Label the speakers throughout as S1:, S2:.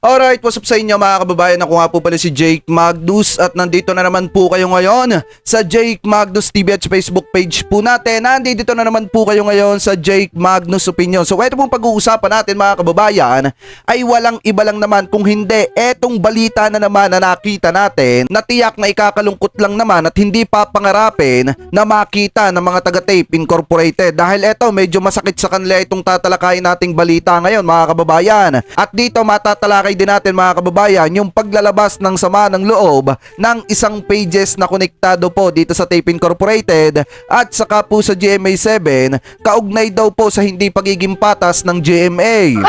S1: Alright, what's up sa inyo mga kababayan? Ako nga po pala si Jake Magnus at nandito na naman po kayo ngayon sa Jake Magnus TV at Facebook page po natin. Nandito na naman po kayo ngayon sa Jake Magnus Opinion. So ito pong pag-uusapan natin mga kababayan ay walang iba lang naman kung hindi etong balita na naman na nakita natin na tiyak na ikakalungkot lang naman at hindi papangarapin na makita ng mga taga-Tape Incorporated. Dahil eto medyo masakit sa kanila itong tatalakayin nating balita ngayon mga kababayan. At dito matatalakay din natin mga kababayan yung paglalabas ng sama ng loob ng isang pages na konektado po dito sa Tape Incorporated at saka po sa GMA7 kaugnay daw po sa hindi pagiging patas ng GMA.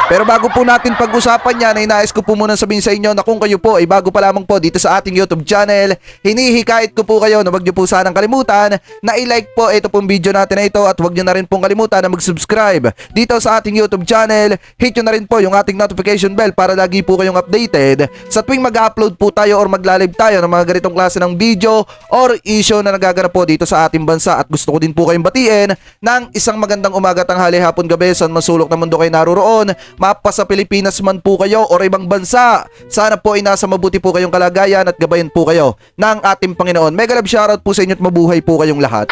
S1: Pero bago po natin pag-usapan yan ay nais ko po muna sabihin sa inyo na kung kayo po ay bago pa lamang po dito sa ating YouTube channel, hinihikayat ko po kayo na wag niyo po sanang kalimutan na i-like po ito pong video natin na ito at wag niyo na rin pong kalimutan na mag-subscribe dito sa ating YouTube channel. Hit nyo na rin po yung ating notification bell para lagi po kayong updated sa tuwing mag-upload po tayo or magla-live tayo ng mga ganitong klase ng video or issue na nagaganap po dito sa ating bansa. At gusto ko din po kayong batiin ng isang magandang umaga, tanghali, hapon, gabi saan masulok na mundo kayo naroroon. Mapa sa Pilipinas man po kayo o ibang bansa, sana po ay nasa mabuti po kayong kalagayan at gabayan po kayo ng ating Panginoon. Mega love shoutout po sa inyo at mabuhay po kayong lahat.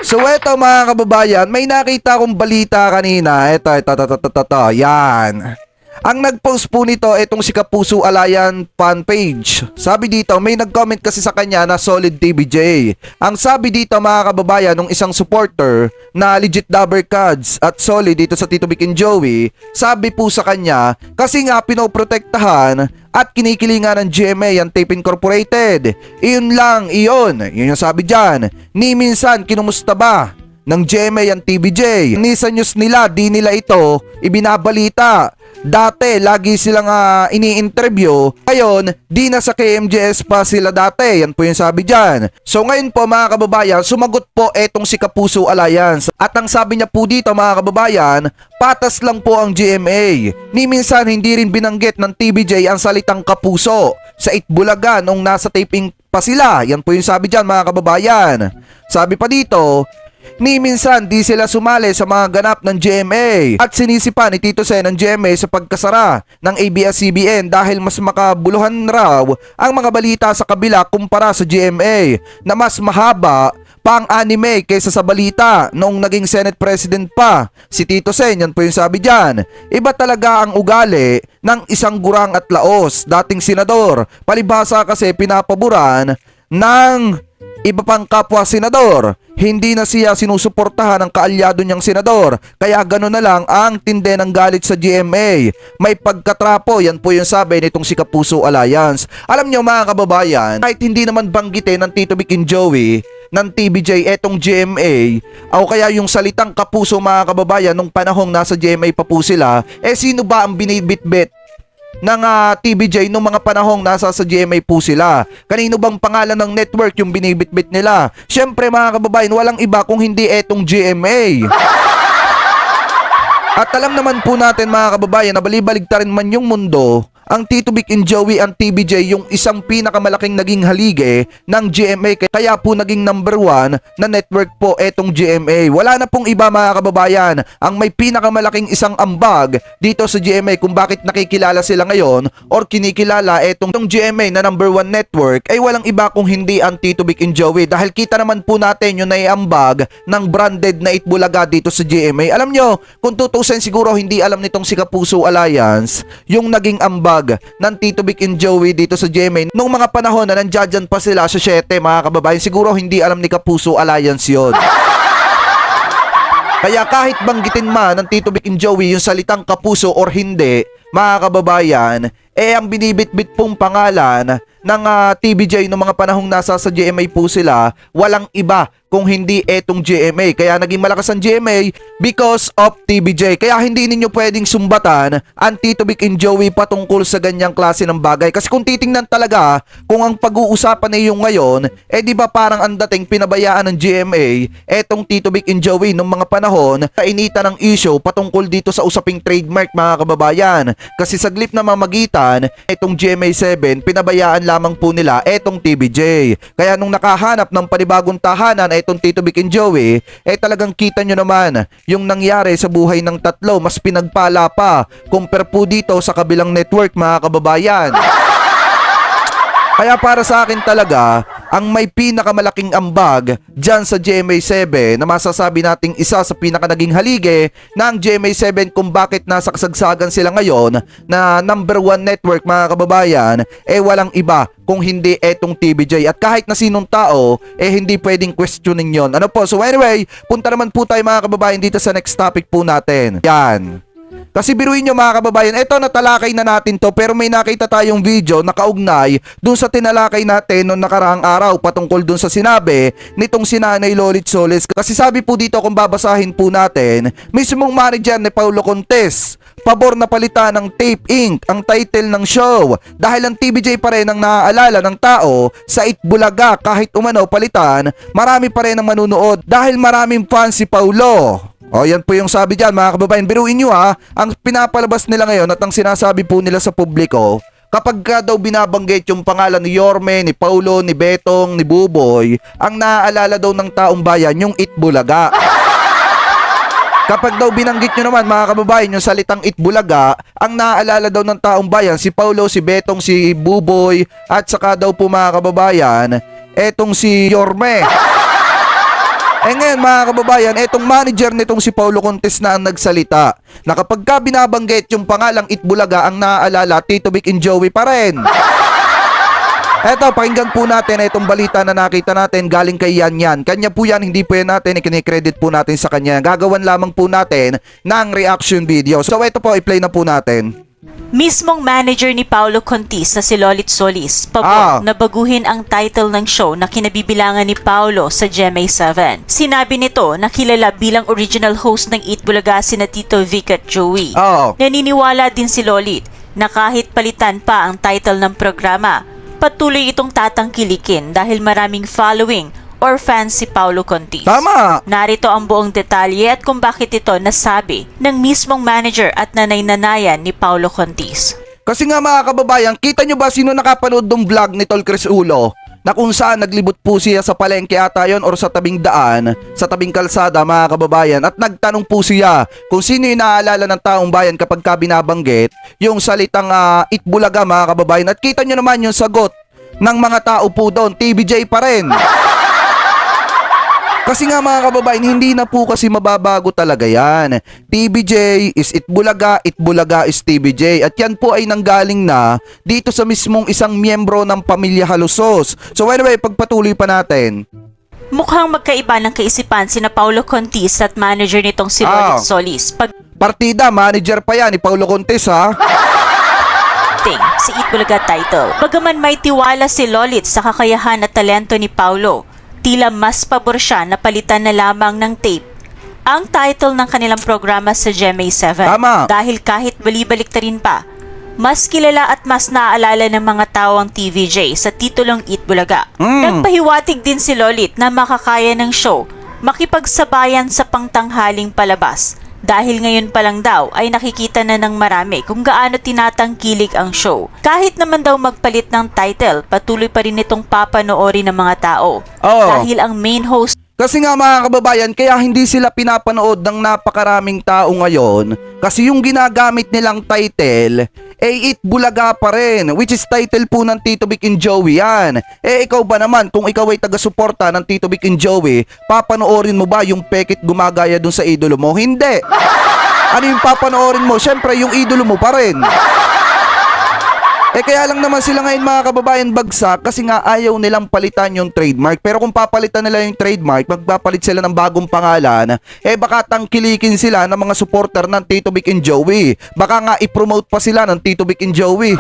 S1: So eto mga kababayan, may nakita akong balita kanina. Ito, yan. Ang nag-post po nito itong si Kapuso Alayan fan page. Sabi dito, may nag-comment kasi sa kanya na Solid TBJ. Ang sabi dito mga kababayan ng isang supporter na legit Dabber Cards at Solid dito sa Tito Vic and Joey, sabi po sa kanya kasi nga pinoprotektahan at kinikilingan ng GMA ang Tape Incorporated. Iyon lang, iyon yung sabi dyan. Ni minsan kinumusta ba ng GMA ang TBJ? Ni sa news nila, di nila ito ibinabalita. Dati, lagi silang ini-interview. Ngayon, di na sa KMJS pa sila dati. Yan po yung sabi dyan. So ngayon po mga kababayan, sumagot po etong si Kapuso Alliance. At ang sabi niya po dito mga kababayan, patas lang po ang GMA. Ni minsan hindi rin binanggit ng TBJ ang salitang kapuso sa Itbulaga nung nasa taping pa sila. Yan po yung sabi dyan mga kababayan. Sabi pa dito, ni minsan di sila sumali sa mga ganap ng GMA at sinisipa ni Tito Sen ng GMA sa pagkasara ng ABS-CBN dahil mas makabuluhan raw ang mga balita sa kabila kumpara sa GMA na mas mahaba pa ang anime kaysa sa balita noong naging Senate President pa si Tito Sen. Yan po yung sabi dyan. Iba talaga ang ugali ng isang gurang at laos, dating senador. Palibhasa kasi pinapaboran ng iba pang kapwa senador. Hindi na siya sinusuportahan ng kaalyado niyang senador. Kaya gano'n na lang ang tinde ng galit sa GMA. May pagkatrapo, yan po yung sabi nitong si Kapuso Alliance. Alam niyo mga kababayan, kahit hindi naman banggitin ng Tito Vic and Joey ng TBJ etong GMA o kaya yung salitang kapuso mga kababayan nung panahong nasa GMA pa po sila, sino ba ang binibitbit ng TBJ nung mga panahong nasa sa GMA po sila? Kanino bang pangalan ng network yung binibitbit nila? Syempre mga kababayan, walang iba kung hindi etong GMA. At alam naman po natin mga kababayan na balibaligtarin man yung mundo, ang Tito Vic and Joey ang TBJ yung isang pinakamalaking naging halige ng GMA, kaya po naging number 1 na network po etong GMA. Wala na pong iba mga kababayan. Ang may pinakamalaking isang ambag dito sa GMA kung bakit nakikilala sila ngayon or kinikilala etong GMA na number 1 network ay walang iba kung hindi ang Tito Vic and Joey. Dahil kita naman po natin yung naiambag ng branded na Itbulaga dito sa GMA. Alam nyo, kung tutusin siguro hindi alam nitong si Kapuso Alliance yung naging ambag ng Tito Vic and Joey dito sa GMA nung mga panahon na nandiyan pa sila sa 7 mga kababayan. Siguro hindi alam ni Kapuso Alliance yun. Kaya kahit banggitin man ng Tito Vic and Joey yung salitang kapuso or hindi mga kababayan, ang binibitbit pong pangalan ng TBJ noong mga panahong nasa sa GMA po sila, walang iba kung hindi etong GMA. Kaya naging malakas ang GMA because of TBJ. Kaya hindi ninyo pwedeng sumbatan ang Tito Vic and Joey patungkol sa ganyang klase ng bagay. Kasi kung titingnan talaga, kung ang pag-uusapan ay yung ngayon, di ba parang ang dating pinabayaan ng GMA etong Tito Vic and Joey noong mga panahon, kainitan ng issue patungkol dito sa usaping trademark mga kababayan. Kasi sa glip na mamagitan, itong GMA7, pinabayaan lamang po nila itong TVJ. Kaya nung nakahanap ng panibagong tahanan itong Tito Vic and Joey, talagang kita nyo naman yung nangyari sa buhay ng tatlo, mas pinagpala pa compare po dito sa kabilang network mga kababayan. Kaya para sa akin talaga, ang may pinakamalaking ambag dyan sa GMA7 na masasabi nating isa sa pinaka naging halige ng GMA7 kung bakit nasa kasagsagan sila ngayon na number 1 network mga kababayan, walang iba kung hindi etong TVJ. At kahit na sinong tao, hindi pwedeng questioning yon. Ano po? So anyway, punta naman po tayo mga kababayan dito sa next topic po natin. Yan. Kasi biruin nyo mga kababayan, eto natalakay na natin to pero may nakita tayong video na kaugnay dun sa tinalakay natin noong nakaraang araw patungkol dun sa sinabi nitong si Nanay Lolit Solis. Kasi sabi po dito kung babasahin po natin, mismong manager ni Paulo Contes, pabor na palitan ng Tape Inc. ang title ng show dahil ang TVJ pa rin ang naaalala ng tao sa Itbulaga kahit umano palitan, marami pa rin ang manunood dahil maraming fans si Paulo. O yan po yung sabi dyan mga kababayan. Biruin nyo ang pinapalabas nila ngayon at ang sinasabi po nila sa publiko, kapag ka daw binabanggit yung pangalan ni Yorme, ni Paulo, ni Betong, ni Buboy, ang naaalala daw ng taong bayan yung Itbulaga. Kapag daw binanggit nyo naman mga kababayan yung salitang Itbulaga, ang naaalala daw ng taong bayan si Paulo, si Betong, si Buboy at saka daw po mga kababayan etong si Yorme. Ngayon mga kababayan, etong manager nitong si Paulo Contes na ang nagsalita na kapag ka binabanggit yung pangalang Itbulaga, ang naaalala Tito Vic and Joey pa rin. Eto, pakinggan po natin itong balita na nakita natin galing kay Yan Yan. Kanya po yan, hindi po yan natin, ikinikredit po natin sa kanya. Gagawan lamang po natin ng reaction video. So ito po, i-play na po natin.
S2: Mismong manager ni Paulo Contis na si Lolit Solis, pabor na baguhin ang title ng show na kinabibilangan ni Paulo sa GMA7. Sinabi nito na kilala bilang original host ng Itbulaga sina Tito Vic at Joey. Naniniwala din si Lolit na kahit palitan pa ang title ng programa, patuloy itong tatangkilikin dahil maraming following or fans si Paulo Contis.
S1: Tama!
S2: Narito ang buong detalye at kung bakit ito nasabi ng mismong manager at nanay-nanayan ni Paulo Contis.
S1: Kasi nga mga kababayan, kita nyo ba sino nakapanood ng vlog ni Tol Chris Ulo? Na kung saan naglibot po siya sa palengke ata yun or sa tabing daan, sa tabing kalsada mga kababayan, at nagtanong po siya kung sino yung naaalala ng taong bayan kapag ka binabanggit yung salitang Itbulaga mga kababayan. At kita nyo naman yung sagot ng mga tao po doon, TVJ pa rin. Kasi nga mga kababayan, hindi na po kasi mababago talaga yan. TVJ is Itbulaga, Itbulaga is TVJ. At yan po ay nanggaling na dito sa mismong isang miyembro ng pamilya Halusos. So anyway, pagpatuloy pa natin.
S2: Mukhang magkaiba ng kaisipan sina Paulo Contis at manager nitong si Lolit Solis.
S1: Partida, manager pa yan ni Paulo Contis
S2: Si Itbulaga title. Bagaman may tiwala si Lolit sa kakayahan at talento ni Paulo, tila mas pabor siya na palitan na lamang ng tape ang title ng kanilang programa sa GMA7.
S1: Tama.
S2: Dahil kahit bali-baliktarin pa, mas kilala at mas naaalala ng mga tao ang TVJ sa titulong Itbulaga. Nagpahiwatig din si Lolit na makakaya ng show makipagsabayan sa pangtanghaling palabas. Dahil ngayon pa lang daw ay nakikita na ng marami kung gaano tinatangkilik ang show. Kahit naman daw magpalit ng title, patuloy pa rin itong papanoorin ng mga tao. Dahil ang main host.
S1: Kasi nga mga kababayan, kaya hindi sila pinapanood ng napakaraming tao ngayon. Kasi yung ginagamit nilang title, Itbulaga pa rin. Which is title po ng Tito Vic and Joey yan. Ikaw ba naman, kung ikaw ay taga-suporta ng Tito Vic and Joey, papanoorin mo ba yung pekit gumagaya dun sa idolo mo? Hindi. Ano yung papanoorin mo? Siyempre yung idolo mo pa rin. Kaya lang naman sila ngayon mga kababayan bagsak kasi nga ayaw nilang palitan yung trademark. Pero kung papalitan nila yung trademark, magpapalit sila ng bagong pangalan, baka tangkilikin sila ng mga supporter ng Tito Vic and Joey. Baka nga i-promote pa sila ng Tito Vic and Joey.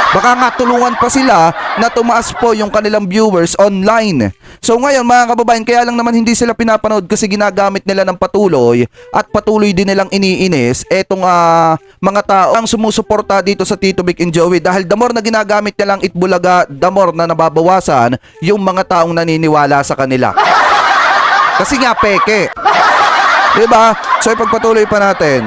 S1: Baka nga tulungan pa sila na tumaas po yung kanilang viewers online. So ngayon mga kababayan, kaya lang naman hindi sila pinapanood kasi ginagamit nila ng patuloy at patuloy din nilang iniinis etong mga tao ang sumusuporta dito sa Tito Vic and Joey. Dahil the more na ginagamit nilang Itbulaga, the more na nababawasan yung mga taong naniniwala sa kanila. Kasi nga peke. Diba? So ipagpatuloy pa natin.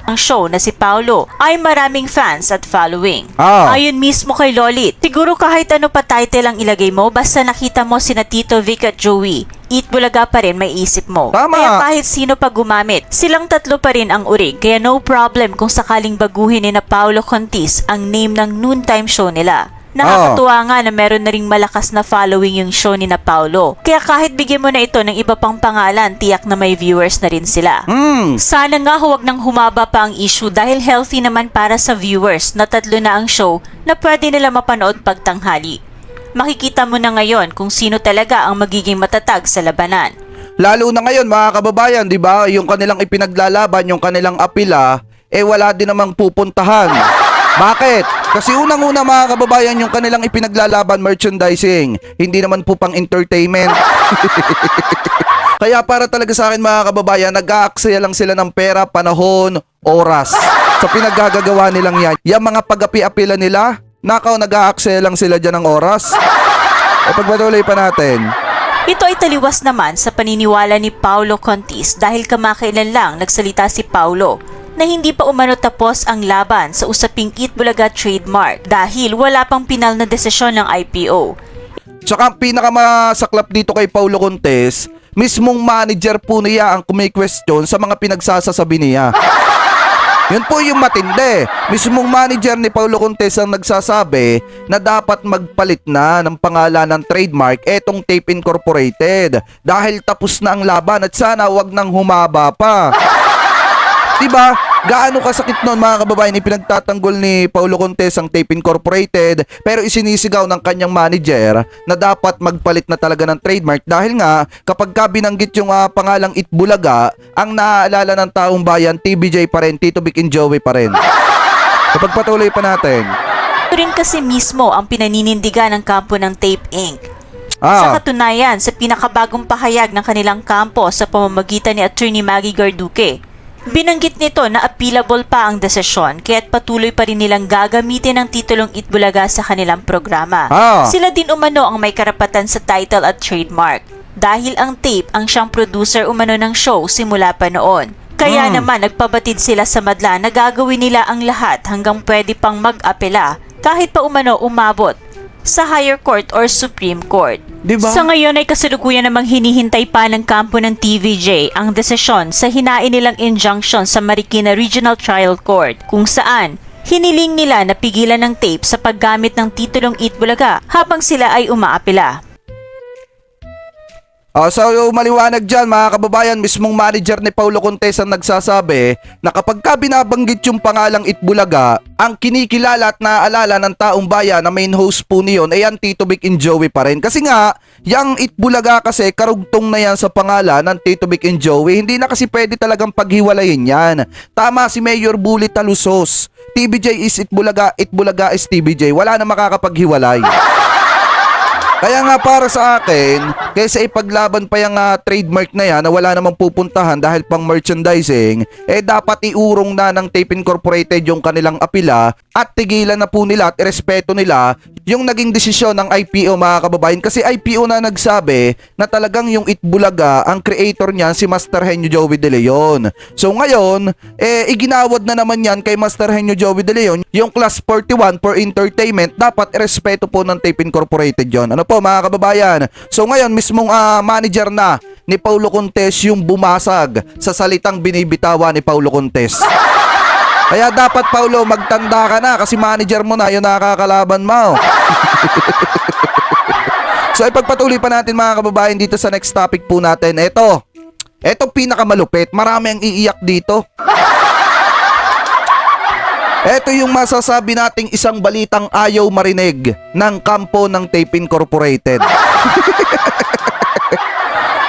S2: Ang show na si Paulo ay maraming fans at following.
S1: Ah.
S2: Ayon mismo kay Lolit, siguro kahit ano pa title ang ilagay mo, basta nakita mo sina Tito Vic at Joey, Eat Bulaga pa rin may isip mo.
S1: Tama.
S2: Kaya kahit sino pa gumamit, silang tatlo pa rin ang urig. Kaya no problem kung sakaling baguhin ni na Paulo Contis ang name ng noontime show nila. Nakakatuwa nga na meron na ring malakas na following yung show ni na Paulo. Kaya kahit bigyan mo na ito ng iba pang pangalan, tiyak na may viewers na rin sila. Sana nga huwag nang humaba pa ang issue dahil healthy naman para sa viewers na tatlo na ang show na pwede nila mapanood pagtanghali. Makikita mo na ngayon kung sino talaga ang magiging matatag sa labanan.
S1: Lalo na ngayon mga kababayan, di ba? Yung kanilang ipinaglalaban, yung kanilang apila, wala din namang pupuntahan. Bakit? Kasi unang-una mga kababayan, yung kanilang ipinaglalaban merchandising, hindi naman po pang entertainment. Kaya para talaga sa akin mga kababayan, nag-aaksaya lang sila ng pera, panahon, oras. Sa pinaggagawa nilang yan, yung mga pag-api-apila nila, nakaw nag-aaksaya lang sila dyan ng oras. Pagpatuloy pa natin.
S2: Ito ay taliwas naman sa paniniwala ni Paulo Contis dahil kamakailan lang nagsalita si Paulo na hindi pa umano tapos ang laban sa usaping Eat Bulaga trademark dahil wala pang pinal na desisyon ng IPO.
S1: Tsaka ang pinakamasaklap dito kay Paulo Contes, mismong manager po niya ang kumay-question sa mga pinagsasasabi niya. Yun po yung matindi. Mismong manager ni Paulo Contes ang nagsasabi na dapat magpalit na ng pangalan ng trademark etong Tape Incorporated dahil tapos na ang laban at sana wag nang humaba pa. Diba? Gaano kasakit nun mga kababayan, ipinagtatanggol ni Paulo Contes ang Tape Incorporated pero isinisigaw ng kanyang manager na dapat magpalit na talaga ng trademark dahil nga kapag ka binanggit yung pangalang Eat Bulaga, ang naaalala ng taong bayan TBJ pa rin, Tito Vic and Joey pa rin. Kapag patuloy pa natin.
S2: Ito rin kasi mismo ang pinaninindigan ng kampo ng Tape Inc. Sa katunayan, sa pinakabagong pahayag ng kanilang kampo sa pamamagitan ni Attorney Maggie Garduque, binanggit nito na appealable pa ang desisyon kaya't patuloy pa rin nilang gagamitin ang titulong Eat Bulaga sa kanilang programa. Sila din umano ang may karapatan sa title at trademark dahil ang tape ang siyang producer umano ng show simula pa noon. Kaya naman nagpabatid sila sa madla na gagawin nila ang lahat hanggang pwede pang mag-apela kahit pa umano umabot sa higher court or Supreme Court.
S1: Diba?
S2: Sa ngayon ay kasalukuyan namang hinihintay pa ng kampo ng TVJ ang desisyon sa hinain nilang injunction sa Marikina Regional Trial Court kung saan hiniling nila na pigilan ng tape sa paggamit ng titulong Eat Bulaga habang sila ay umaapila.
S1: So maliwanag dyan mga kababayan, mismong manager ni Paulo Contes ang nagsasabi na kapag ka binabanggit yung pangalang Eat Bulaga, ang kinikilala at naaalala ng taong bayan na main host po niyon ay ang Tito Vic and Joey pa rin. Kasi nga, yung Eat Bulaga kasi karugtong na yan sa pangalan ng Tito Vic and Joey. Hindi na kasi pwede talagang paghiwalayin yan. Tama si Mayor Bully Talusos. TBJ is Eat Bulaga is TBJ. Wala na makakapaghiwalay. Kaya nga para sa akin, kaysa ipaglaban pa yung trademark na yan na wala namang pupuntahan dahil pang merchandising, dapat iurong na ng Tape Incorporated yung kanilang apila at tigilan na po nila at irespeto nila yung naging desisyon ng IPO mga kababayan. Kasi IPO na nagsabi na talagang yung Eat Bulaga, ang creator niyan si Master Henyo Joey De Leon. So ngayon, iginawad na naman yan kay Master Henyo Joey De Leon, yung Class 41 for Entertainment, dapat irespeto po ng Tape Incorporated yon. Ano po mga kababayan? So ngayon mismong manager na ni Paulo Contes yung bumasag sa salitang binibitawan ni Paulo Contes. Kaya dapat Paulo magtanda ka na kasi manager mo na yung nakakalaban mo. So ipagpatuloy pa natin mga kababayan dito sa next topic po natin. Ito pinakamalupit, marami ang iiyak dito. Ito yung masasabi nating isang balitang ayaw marinig ng kampo ng Tape Incorporated.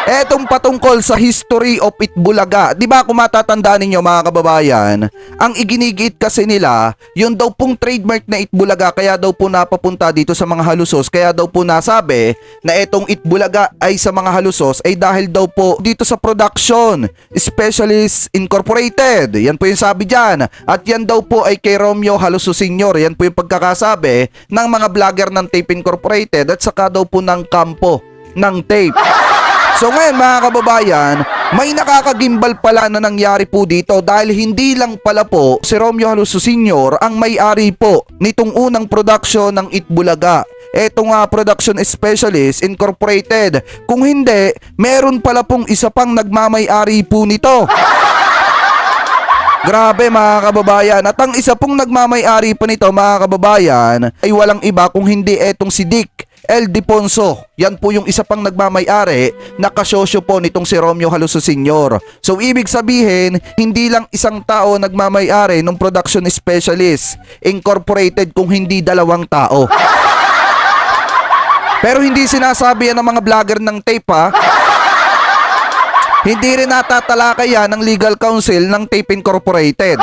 S1: Etong patungkol sa history of Eat Bulaga. Di ba kung matatandaan ninyo mga kababayan, ang iginigiit kasi nila, yun daw pong trademark na Eat Bulaga kaya daw po napapunta dito sa mga halusos. Kaya daw po nasabi na etong Eat Bulaga ay sa mga halusos ay dahil daw po dito sa production Specialist Incorporated. Yan po yung sabi dyan. At yan daw po ay kay Romeo Haluso Sr. Yan po yung pagkakasabi ng mga vlogger ng Tape Incorporated at saka daw po ng kampo ng Tape. So ngayon mga kababayan, May nakakagimbal pala na nangyari po dito dahil hindi lang pala po si Romeo Haluso Sr. ang may-ari po nitong unang production ng Itbulaga. Etong Production Specialist Incorporated. Kung hindi, meron pala pong isa pang nagmamay-ari po nito. Grabe mga kababayan. At ang isa pong nagmamay-ari pa nito mga kababayan ay walang iba kung hindi etong si Dick L. Diponso. Yan po yung isa pang nagmamay-ari na kasosyo po nitong si Romeo Haluso Sr. So ibig sabihin, hindi lang isang tao nagmamay-ari ng Production Specialist Incorporated kung hindi dalawang tao. Pero hindi sinasabi yan ng mga vlogger ng tape ha. Hindi rin natatalakay yan ng legal counsel ng Tape Incorporated.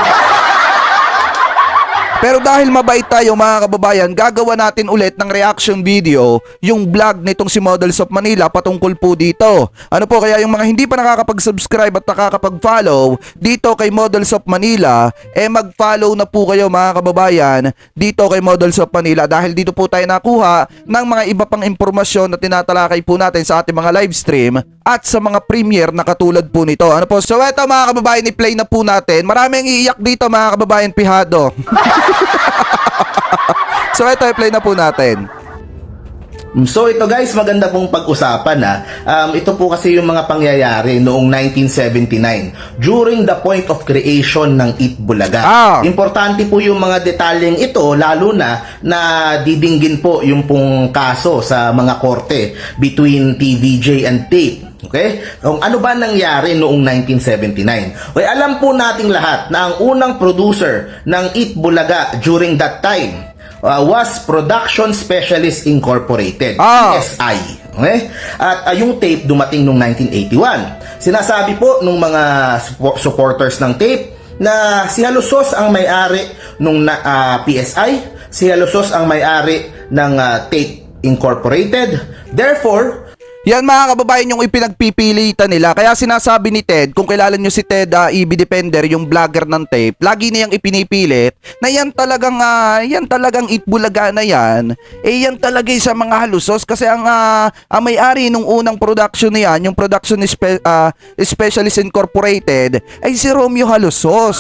S1: Pero dahil mabait tayo mga kababayan, gagawa natin ulit ng reaction video yung vlog nitong si Models of Manila patungkol po dito. Ano po kaya yung mga hindi pa nakakapag-subscribe at nakakapag-follow dito kay Models of Manila, mag-follow na po kayo mga kababayan dito kay Models of Manila dahil dito po tayo nakuha ng mga iba pang impormasyon na tinatalakay po natin sa ating mga live stream at sa mga premiere na katulad po nito. Ano po? So eto mga kababayan, i-play na po natin. Maraming iiyak dito mga kababayan pihado. So ito, i-play na po natin.
S3: So ito guys, maganda pong pag-usapan na. Ito po kasi yung mga pangyayari noong 1979 during the point of creation ng Itbulaga. Importante po yung mga detalyeng ito, lalo na didinggin po yung pong kaso sa mga korte between TVJ and Tape. Okay? Kung ano ba nangyari noong 1979? Okay, alam po nating lahat na ang unang producer ng Itbulaga during that time was Production Specialist Incorporated, PSI. Okay? At yung Tape dumating noong 1981. Sinasabi po nung mga supporters ng Tape na si Halusos ang may-ari nung PSI, si Halusos ang may-ari ng Tape Incorporated. Therefore,
S1: yan mga kababayan yung ipinagpipilitan nila. Kaya sinasabi ni Ted, kung kilala nyo si Ted EB Defender, yung vlogger ng Tape, lagi niyang ipinipilit na yan talagang Itbulaga na yan. Yan talaga sa mga Halusos kasi ang may-ari nung unang production na yan, yung Production Specialist Incorporated, ay si Romeo Halusos.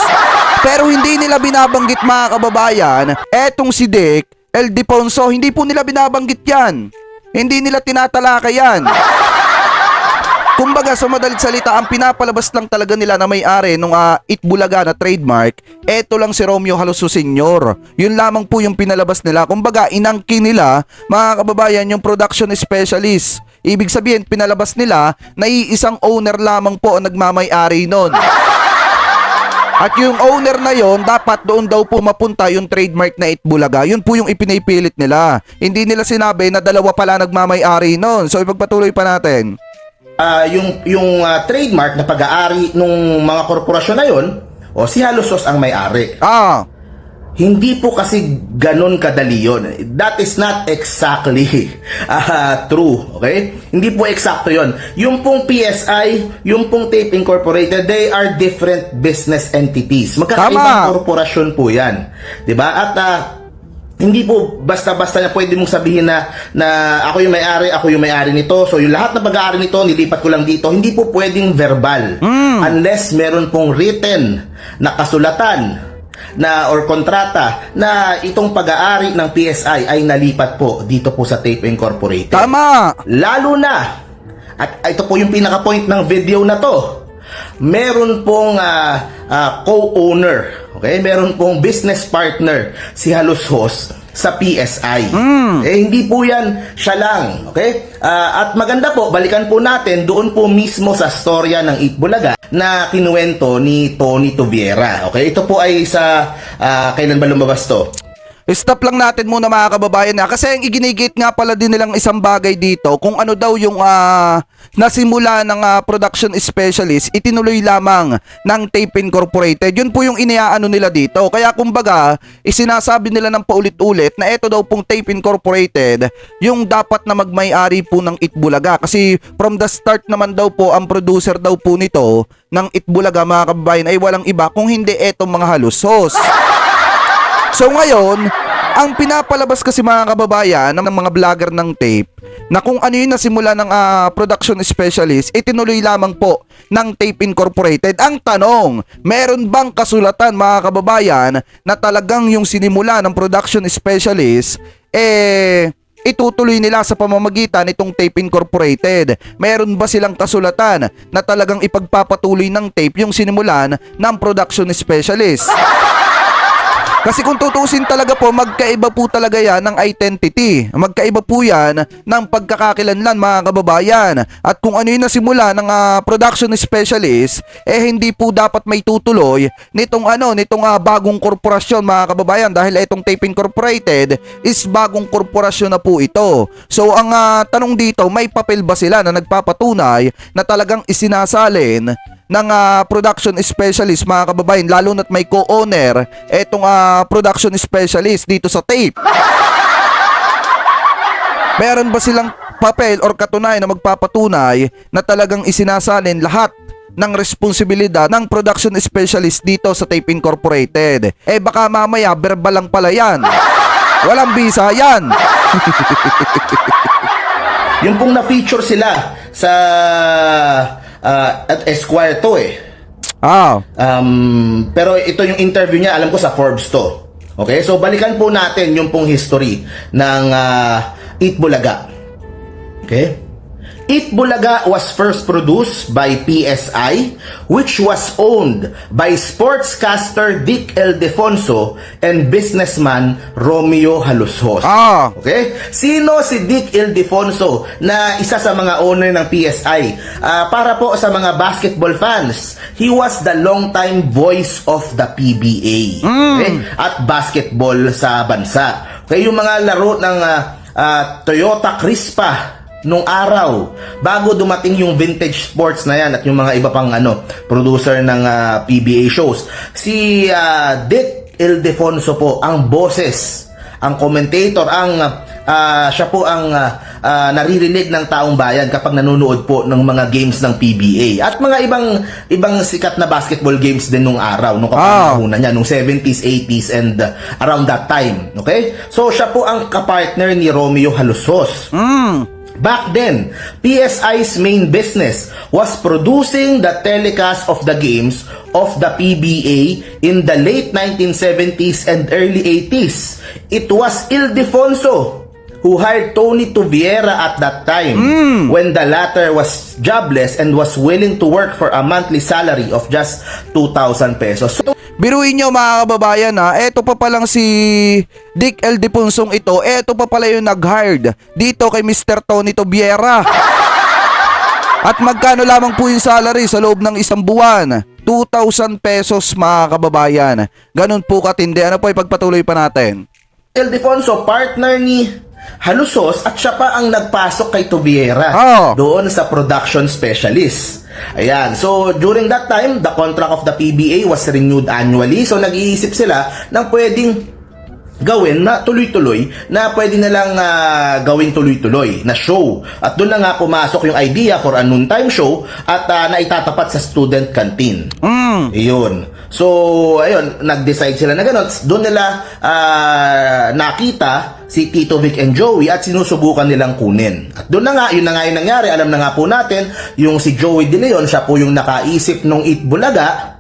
S1: Pero hindi nila binabanggit mga kababayan, etong si Dick L. Diponso, hindi po nila binabanggit yan. Hindi nila tinatalakay yan. Kumbaga sa madalit salita, ang pinapalabas lang talaga nila na may-ari nung Itbulaga na trademark, eto lang si Romeo Haluso Sr. Yun lamang po yung pinalabas nila. Kumbaga inangkin nila mga kababayan yung production specialist. Ibig sabihin pinalabas nila na iisang owner lamang po ang nagmamay-ari nun. At yung owner na yon, dapat doon daw po mapunta yung trademark na Itbulaga. Yun po yung ipinipilit nila. Hindi nila sinabi na dalawa pala nagmamay-ari nun. So ipagpatuloy pa natin.
S3: Yung trademark na pag-aari ng mga korporasyon na yon, si Halusos ang may-ari. Hindi po kasi ganun kadali yun. That is not exactly true. Okay? Hindi po eksakto yun. Yung pong PSI, yung pong Tape Incorporated, they are different business entities. Magkakaibang korporasyon po yan. Diba? At hindi po basta-basta na pwede mong sabihin na ako yung may-ari nito. So yung lahat na pag-aari nito, nilipat ko lang dito. Hindi po pwedeng verbal. Unless meron pong written na kasulatan or kontrata na itong pag-aari ng PSI ay nalipat po dito po sa Tape Incorporated.
S1: Tama!
S3: Lalo na, at ito po yung pinaka-point ng video na to, meron pong co-owner, okay? Meron pong business partner si Halusos sa PSI. Hindi po yan siya lang, okay? At maganda po, balikan po natin doon po mismo sa storya ng Itbulaga na kinuwento ni Tony Tuviera. Okay, ito po ay sa kailan ba lumabas to?
S1: Stop lang natin muna mga kababayan kasi ang iginigit nga pala din nilang isang bagay dito kung ano daw yung nasimula ng production specialist itinuloy lamang ng Tape Incorporated. Yun po yung iniaano nila dito. Kaya kumbaga isinasabi nila ng paulit-ulit na ito daw pong Tape Incorporated yung dapat na magmay-ari po ng Itbulaga kasi from the start naman daw po ang producer daw po nito ng Itbulaga mga kababayan ay walang iba kung hindi etong mga Halusos. So ngayon, ang pinapalabas kasi mga kababayan ng mga vlogger ng Tape na kung ano yung nasimula ng production specialist, itinuloy lamang po ng Tape Incorporated. Ang tanong, meron bang kasulatan mga kababayan na talagang yung sinimula ng production specialist itutuloy nila sa pamamagitan nitong Tape Incorporated? Meron ba silang kasulatan na talagang ipagpapatuloy ng tape yung sinimulan ng production specialist? Kasi kung tutusin talaga po, magkaiba po talaga yan ng identity. Magkaiba po yan ng pagkakakilanlan mga kababayan. At kung ano yung nasimula ng production specialist, hindi po dapat may tutuloy nitong bagong korporasyon mga kababayan. Dahil itong Tape Incorporated is bagong korporasyon na po ito. So ang tanong dito, may papel ba sila na nagpapatunay na talagang isinasalin ng production specialist mga kababayan, lalo na't may co-owner etong production specialist dito sa tape? Meron ba silang papel or katunayan na magpapatunay na talagang isinasalin lahat ng responsibilidad ng production specialist dito sa Tape Incorporated? Baka mamaya verbal lang pala yan, walang bisa yan.
S3: Yung pong na-feature sila sa at Esquire to pero ito yung interview niya, alam ko sa Forbes to. Okay, so balikan po natin yung pong history ng Eat Bulaga. Okay? Eat Bulaga was first produced by PSI, which was owned by sportscaster Dick Ildefonso and businessman Romeo Halushos. Okay? Sino si Dick Ildefonso na isa sa mga owner ng PSI? Para po sa mga basketball fans, he was the long-time voice of the PBA. Okay? At basketball sa bansa. Okay, yung mga laro ng Toyota Crispa nung araw, bago dumating yung vintage sports na yan at yung mga iba pang producer ng PBA shows. Si Dick Ildefonso po ang boses, ang commentator, siya po ang naririnig ng taong bayan kapag nanonood po ng mga games ng PBA at mga ibang sikat na basketball games din nung araw, nung kapanahon niya, nung 70s, 80s and around that time. Okay? So siya po ang kapartner ni Romeo Halushos. Back then, PSI's main business was producing the telecast of the games of the PBA in the late 1970s and early 80s. It was Ildefonso who hired Tony Tuviera at that time when the latter was jobless and was willing to work for a monthly salary of just 2,000 pesos. So,
S1: biruin nyo mga kababayan eto pa palang si Dick Ildefonsong ito, eto pa pala yung nag-hired dito kay Mr. Tony Tuviera. At magkano lamang po yung salary sa loob ng isang buwan? 2,000 pesos mga kababayan. Ganun po katindi. Ano po, ipagpatuloy pa natin.
S3: Ildefonso, partner ni Halushos at siya pa ang nagpasok kay Tuviera doon sa production specialist. Ayan, so during that time, the contract of the PBA was renewed annually. So nag-iisip sila ng pwedeng gawin na tuloy-tuloy, na pwede na lang gawing tuloy-tuloy na show. At doon na nga pumasok yung idea for a noontime show at naitatapat sa student canteen. Iyon. So, ayun, nag-decide sila na gano'n. Doon nila nakita si Tito Vic and Joey at sinusubukan nilang kunin. At doon na nga, yun na nga yung nangyari. Alam na nga po natin, yung si Joey De Leon, siya po yung nakaisip nung Eat Bulaga.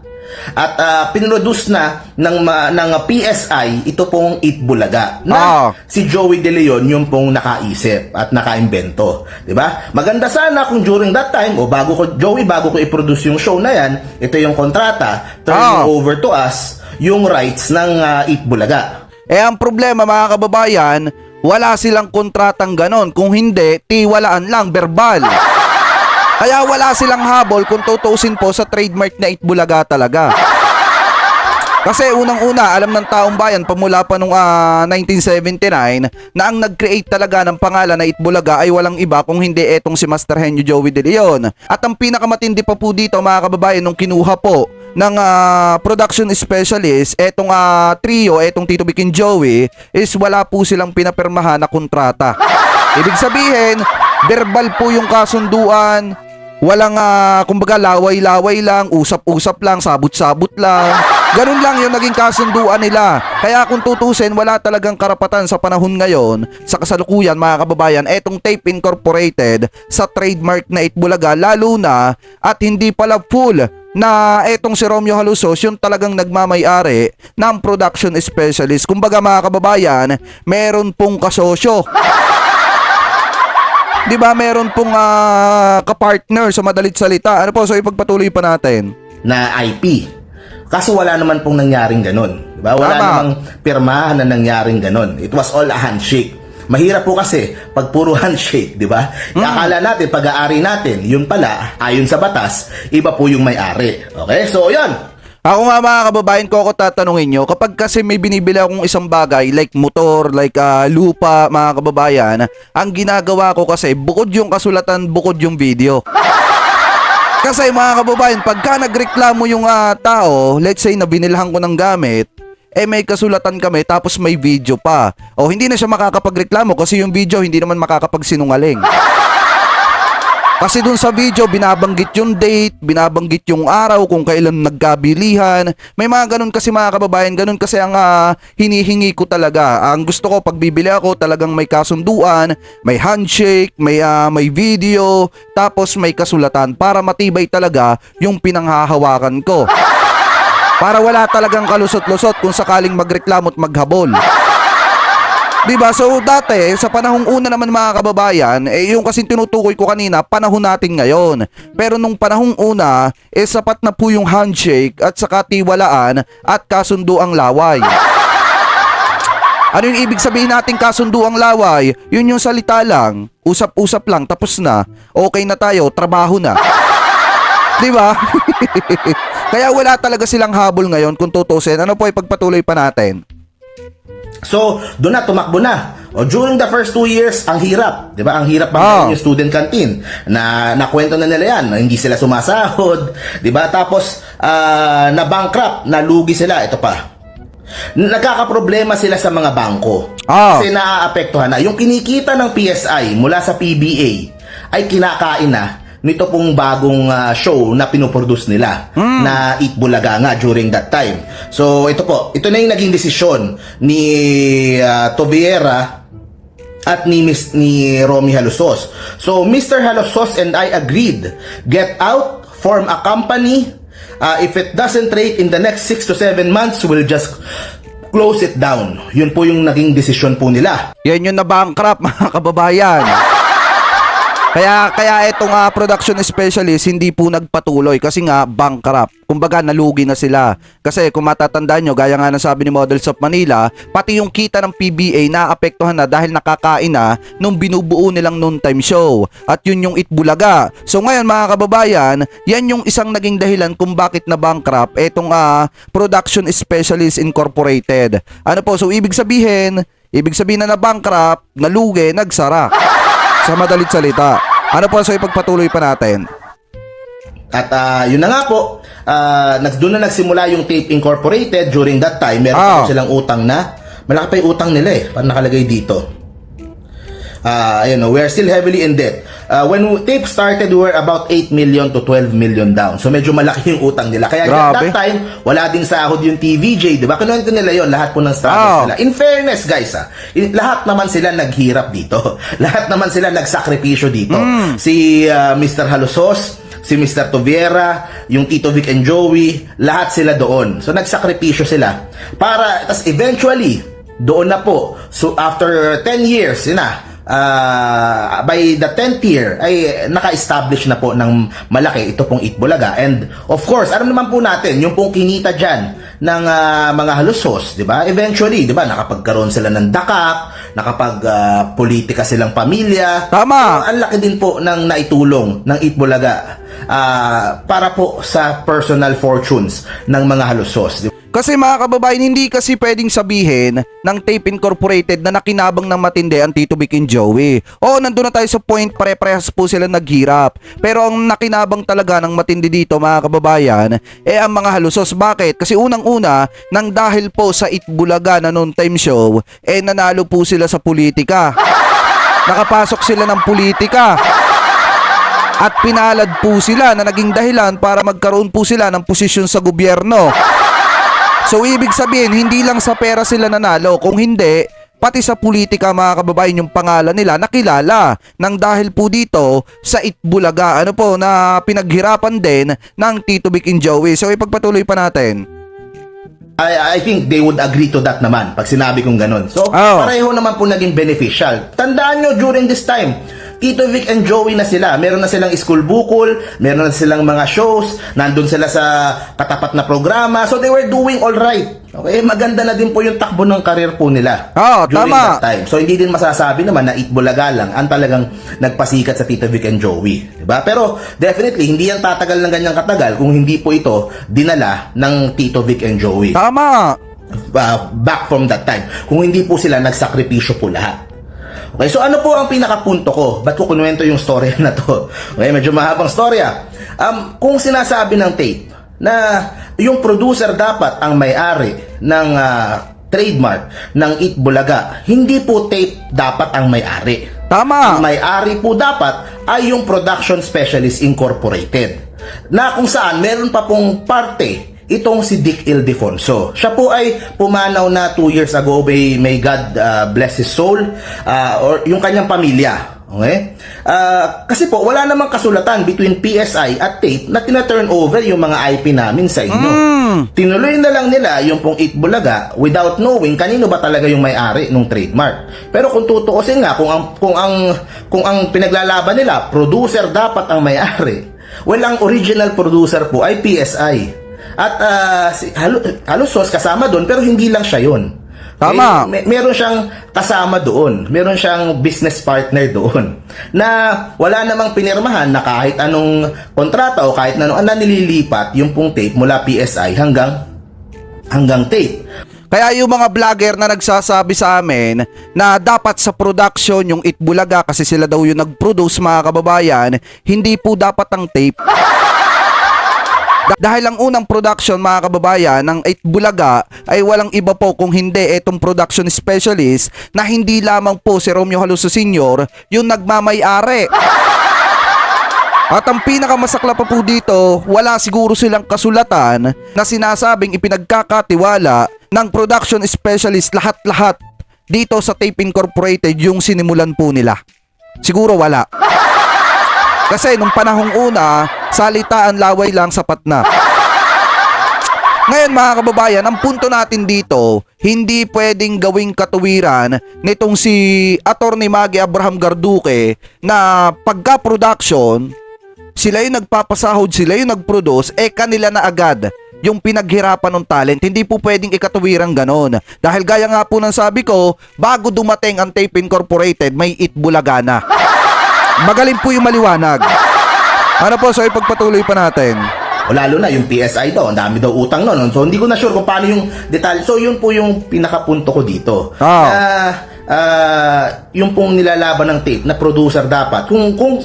S3: At pinroduce na ng PSI ito pong Eat Bulaga na si Joey De Leon yung pong nakaisip at nakaimbento, di ba? Maganda sana kung during that time bago ko i-produce yung show na yan, ito yung kontrata, turning over to us yung rights ng Eat Bulaga.
S1: Ang problema mga kababayan, wala silang kontratang ganon, kung hindi tiwalaan lang, verbal. Kaya wala silang habol kung tutusin po sa trademark na Eat Bulaga talaga. Kasi unang-una, alam ng taong bayan pamula pa nung 1979 na ang nag-create talaga ng pangalan na Eat Bulaga ay walang iba kung hindi etong si Master Henyo Joey De Leon. At ang pinakamatindi pa po dito mga kababayan, nung kinuha po ng production specialist etong trio, etong Tito Vic and Joey, is wala po silang pinapirmahan na kontrata. Ibig sabihin, verbal po yung kasunduan. Walang kumbaga laway-laway lang, usap-usap lang, sabot-sabot lang. Ganun lang yung naging kasunduan nila. Kaya kung tutusin, wala talagang karapatan sa panahon ngayon, sa kasalukuyan mga kababayan, etong Tape Incorporated sa trademark na Itbulaga, lalo na at hindi pala full na etong si Romeo Halusos yung talagang nagmamay-ari ng production specialist. Kumbaga mga kababayan, meron pong kasosyo. Di ba meron pong kapartner sa madalit salita. Ano po, so ipagpatuloy pa natin.
S3: Na IP. Kaso wala naman pong nangyaring ganun. Diba? Wala
S1: Tama.
S3: namang pirmahan na nangyaring ganun. It was all a handshake. Mahirap po kasi pag puro handshake, di ba? Akala natin, pag-aari natin, yun pala, ayon sa batas, iba po yung may-ari. Okay? So, yun.
S1: Ako nga mga kababayan ko, ako tatanungin nyo, kapag kasi may binibili akong isang bagay, like motor, like lupa, mga kababayan, ang ginagawa ko kasi, bukod yung kasulatan, bukod yung video. Kasi mga kababayan, pagka nagreklamo yung tao, let's say na binilhan ko ng gamit, may kasulatan kami tapos may video pa. O hindi na siya makakapagreklamo kasi yung video hindi naman makakapagsinungaling. Kasi dun sa video, binabanggit yung date, binabanggit yung araw kung kailan nagkabilihan. May mga ganun kasi mga kababayan, ganun kasi ang hinihingi ko talaga. Ang gusto ko, pag bibili ako, talagang may kasunduan, may handshake, may video, tapos may kasulatan para matibay talaga yung pinanghahawakan ko. Para wala talagang kalusot-lusot kung sakaling magreklamo at maghabol. Diba? So dati, sa panahong una naman mga kababayan, yung kasing tinutukoy ko kanina, panahon natin ngayon. Pero nung panahong una, sapat na po yung handshake at saka tiwalaan at kasunduang laway. Ano yung ibig sabihin nating kasunduang laway? Yun yung salita lang, usap-usap lang, tapos na, okay na tayo, trabaho na. Diba? Kaya wala talaga silang habol ngayon kung tutusin. Ano po, ipagpatuloy pa natin.
S3: So, doon na, tumakbo na. O, during the first 2 years, ang hirap. Di ba? Ang hirap banggain yung student canteen. Nakwento na nila yan. Hindi sila sumasahod. Di ba? Tapos, na-bankrupt. Nalugi sila. Ito pa. Nagkakaproblema sila sa mga bangko. Kasi naaapektuhan na. Yung kinikita ng PSI mula sa PBA ay kinakain na nito pong bagong show na pinoproduce nila na Itbulaga nga during that time. So ito po, ito na yung naging desisyon ni Toviera at ni Romy Halusos. So Mr. Halusos and I agreed, get out, form a company. If it doesn't trade in the next 6 to 7 months, we'll just close it down. Yun po yung naging desisyon po nila.
S1: Yan yung na-bankrupt mga kababayan. Kaya itong production specialist hindi po nagpatuloy kasi nga bankrupt. Kumbaga nalugi na sila. Kasi kung matatandaan nyo, gaya nga ng sabi ni Models of Manila, pati yung kita ng PBA naapektuhan na dahil nakakain na nung binubuo nilang noon time show. At yun yung Itbulaga. So ngayon mga kababayan, yan yung isang naging dahilan kung bakit na bankrupt itong Production Specialist Incorporated. Ano po, so ibig sabihin na bankrupt, nalugi, nagsara. Sa madalit salita. Ano po, so ipagpatuloy pa natin.
S3: At yun na nga po, doon na nagsimula yung Tape Incorporated during that time. Meron pa silang utang na, malaki pa yung utang nila parang nakalagay dito. We are still heavily in debt. When Tape started, we were about 8 million to 12 million down. So medyo malaki yung utang nila. Kaya at that time, wala din sahod yung TVJ. Diba? Kinuwento nila yon, lahat po ng struggles nila. In fairness guys, lahat naman sila naghirap dito. Lahat naman sila nagsakripisyo dito. Si Mr. Halusos, si Mr. Toviera, yung Tito Vic and Joey, lahat sila doon. So nagsakripisyo sila. Para, tas eventually, doon na po. So after 10 years, yun na, by the 10th year ay naka-establish na po ng malaki ito pong Itbulaga. And of course, alam naman po natin yung pong kinita dyan ng mga Halusos, di ba? Eventually, di ba, nakapagkaroon sila ng dakak, nakapag-politika silang pamilya.
S1: Tama.
S3: So, ang laki din po ng naitulong ng Itbulaga para po sa personal fortunes ng mga Halusos.
S1: Kasi mga kababayan, hindi kasi pwedeng sabihin ng Tape Incorporated na nakinabang ng matindi ang Tito Vic and Joey. Oo, nandun na tayo sa point, pare-parehas po sila naghirap. Pero ang nakinabang talaga ng matindi dito mga kababayan, ang mga Halusos. Bakit? Kasi unang-una, nang dahil po sa Itbulaga na noon time show, nanalo po sila sa politika. Nakapasok sila ng politika. At pinalad po sila na naging dahilan para magkaroon po sila ng posisyon sa gobyerno. So ibig sabihin, hindi lang sa pera sila nanalo, kung hindi, pati sa politika mga kababayan yung pangalan nila nakilala nang dahil po dito sa Itbulaga. Ano po na pinaghirapan din ng Tito Vic and Joey. So ipagpatuloy pa natin.
S3: I think they would agree to that naman pag sinabi kong ganun. So, pareho naman po naging beneficial. Tandaan nyo, during this time, Tito Vic and Joey na sila. Meron na silang school bukol, meron na silang mga shows, nandun sila sa katapat na programa. So, they were doing all right. Okay, maganda na din po yung takbo ng karir po nila during
S1: tama.
S3: that time. So, hindi din masasabi naman na Itbulaga lang ang talagang nagpasikat sa Tito Vic and Joey. Diba? Pero, definitely, hindi yan tatagal ng ganyang katagal kung hindi po ito dinala ng Tito Vic and Joey.
S1: Tama.
S3: Back from that time. Kung hindi po sila nagsakripisyo po lahat. Okay, so ano po ang pinakapunto ko? Ba't ko kinuwento yung story na to? Okay, medyo mahabang storya. Kung sinasabi ng tape na yung producer dapat ang may-ari ng trademark ng Itbulaga, hindi po tape dapat ang may-ari.
S1: Tama.
S3: Ang may-ari po dapat ay yung Production Specialist Incorporated. Na kung saan meron pa pong parte itong si Dick Ildefonso. Siya po ay pumanaw na 2 years ago, may God bless his soul, or yung kanyang pamilya. Okay? Kasi po, wala namang kasulatan between PSI at tape na tina-turn over yung mga IP namin sa inyo. Tinuloy na lang nila yung pong Itbulaga without knowing kanino ba talaga yung may-ari ng trademark. Pero kung tutuusin nga, kung ang pinaglalaban nila, producer dapat ang may-ari. Well, ang original producer po ay PSI. At halos kasama doon, pero hindi lang siya yun.
S1: Tama.
S3: Meron siyang kasama doon. Meron siyang business partner doon. Na wala namang pinirmahan na kahit anong kontrata o kahit anong nililipat yung pong tape mula PSI hanggang tape.
S1: Kaya yung mga vlogger na nagsasabi sa amin na dapat sa production yung Itbulaga kasi sila daw yung nag-produce mga kababayan, hindi po dapat ang tape. Dahil ang unang production mga kababayan ng Itbulaga ay walang iba po kung hindi itong production specialist na hindi lamang po si Romeo Haluso Sr. yung nagmamay-ari. At ang pinakamasakla pa po dito, wala siguro silang kasulatan na sinasabing ipinagkakatiwala ng production specialist lahat-lahat dito sa Tape Incorporated yung sinimulan po nila. Siguro wala. Kasi nung panahong una, salitaan laway lang sapat na. Ngayon mga kababayan, ang punto natin dito, hindi pwedeng gawing katuwiran nitong si Attorney Maggie Abraham Garduque na pagka-production, sila yung nagpapasahod, sila yung nag-produce, kanila na agad yung pinaghirapan ng talent. Hindi po pwedeng ikatuwirang ganon. Dahil gaya nga po ng sabi ko, bago dumating ang Tape Incorporated, may Itbulaga na. Magaling po yung maliwanag. Ano po, so ipagpatuloy pa natin.
S3: O lalo na yung PSI daw, ang dami daw utang noon. So hindi ko na sure kung paano yung detalye. So yun po yung pinakapunto ko dito. Yung pong nilalaban ng tape na producer dapat.